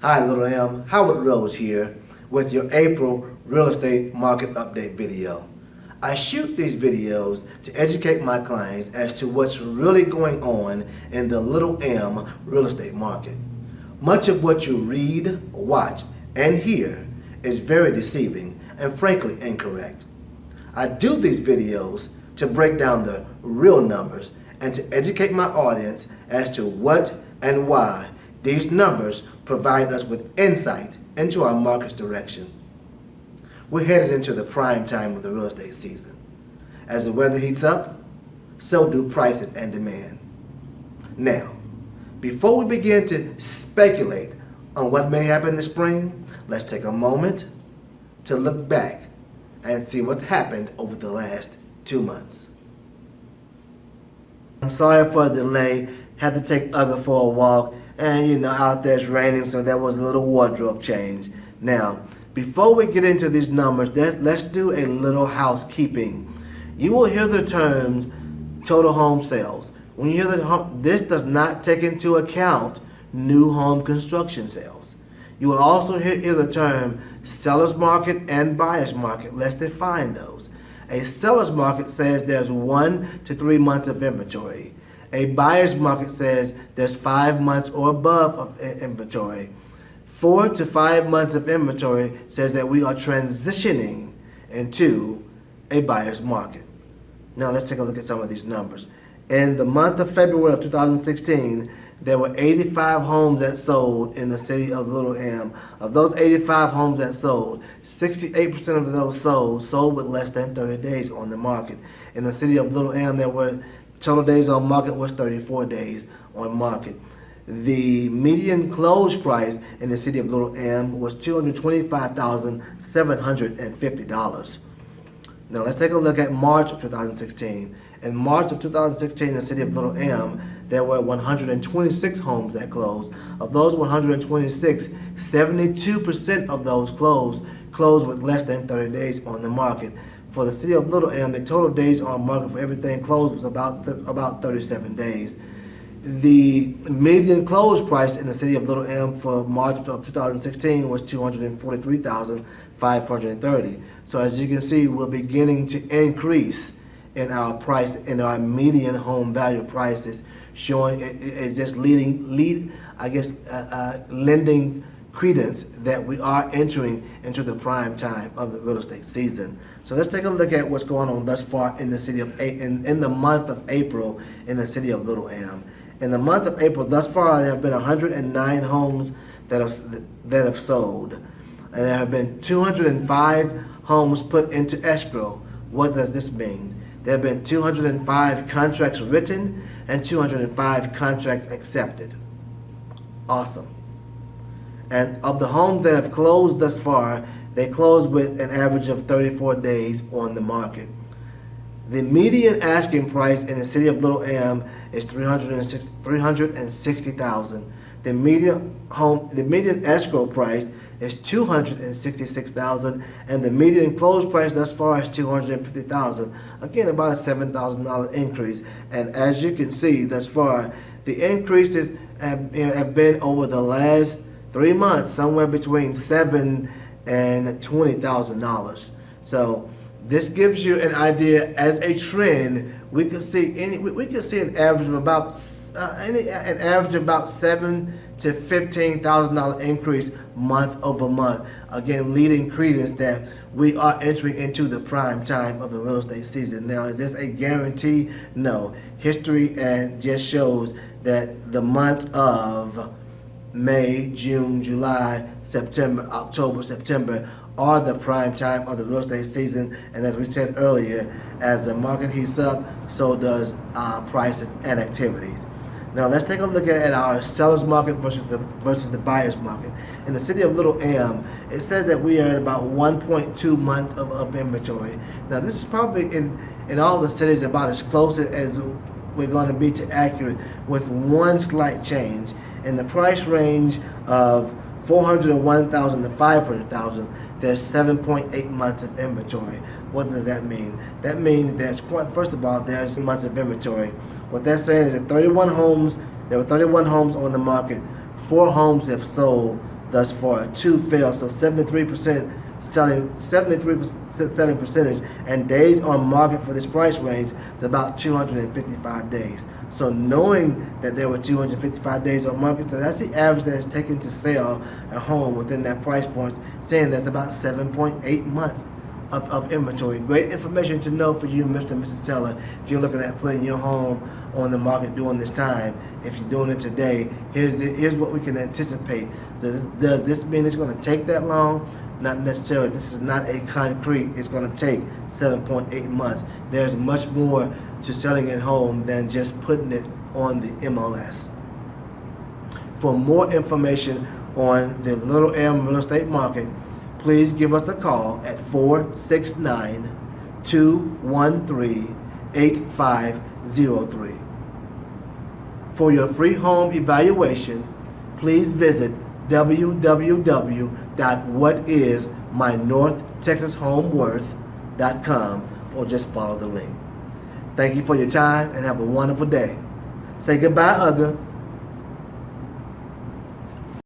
Hi Little M, Howard Rose here with your April real estate market update video. I shoot these videos to educate my clients as to what's really going on in the Little M real estate market. Much of what you read, watch, and hear is very deceiving and frankly incorrect. I do these videos to break down the real numbers and to educate my audience as to what and why these numbers provide us with insight into our market's direction. We're headed into the prime time of the real estate season. As the weather heats up, so do prices and demand. Now, before we begin to speculate on what may happen this spring, let's take a moment to look back and see what's happened over the last 2 months. I'm sorry for the delay. Had to take Uga for a walk, and out there it's raining, so there was a little wardrobe change. Now, before we get into these numbers, let's do a little housekeeping. You will hear the terms total home sales. When you hear this does not take into account new home construction sales. You will also hear the term seller's market and buyer's market. Let's define those. A seller's market says there's 1 to 3 months of inventory. A buyer's market says there's 5 months or above of inventory. 4 to 5 months of inventory says that we are transitioning into a buyer's market. Now let's take a look at some of these numbers. In the month of February of 2016, there were 85 homes that sold in the city of Little M. Of those 85 homes that sold, 68% of those sold with less than 30 days on the market. In the city of Little M, there were total days on market was 34 days on market. The median close price in the city of Little M was $225,750. Now let's take a look at March of 2016. In March of 2016, in the city of Little M, there were 126 homes that closed. Of those 126, 72% of those closed with less than 30 days on the market. For the city of Little M, the total days on market for everything closed was about 37 days. The median close price in the city of Little M for March of 2016 was $243,530. So as you can see, we're beginning to increase in our price, in our median home value prices, showing it's just lending credence that we are entering into the prime time of the real estate season. So let's take a look at what's going on thus far in the city of in the month of April in the city of Little M. In the month of April, thus far, there have been 109 homes that have sold, and there have been 205 homes put into escrow. What does this mean? There have been 205 contracts written and 205 contracts accepted. Awesome. And of the homes that have closed thus far, they closed with an average of 34 days on the market. The median asking price in the city of Little M is $360,000. The median escrow price is $266,000, and the median close price thus far is $250,000. Again, about a $7,000 increase. And as you can see, thus far, the increases have been over the last 3 months, somewhere between $7,000 and $20,000. So this gives you an idea. As a trend, we could see an average of about $7,000 to $15,000 increase month over month. Again, leading credence that we are entering into the prime time of the real estate season. Now, is this a guarantee? No. History just shows that the months of May, June, July, September, October, September are the prime time of the real estate season. And as we said earlier, as the market heats up, so does prices and activities. Now let's take a look at our seller's market versus the buyer's market. In the city of Little M, it says that we are at about 1.2 months of inventory. Now this is probably in all the cities about as close as we're going to be to accurate, with one slight change. In the price range of $401,000 to $500,000, there's 7.8 months of inventory. What does that mean? That means first of all, there's months of inventory. What they're saying is that there were 31 homes on the market. 4 homes have sold thus far. 2 failed, so 73% selling percentage, and days on market for this price range is about 255 days. So knowing that there were 255 days on market, so that's the average that is taken to sell a home within that price point, saying that's about 7.8 months of inventory. Great information to know for you, Mr. and Mrs. Seller, if you're looking at putting your home on the market during this time. If you're doing it today, here's what we can anticipate. Does this mean it's going to take that long? Not necessarily. This is not a concrete. It's going to take 7.8 months. There's much more to selling a home than just putting it on the MLS. For more information on the Little Elm real estate market, please give us a call at 469-213-8503. For your free home evaluation, please visit www.whatismynorthtexashomeworth.com or just follow the link. Thank you for your time and have a wonderful day. Say goodbye, Uga.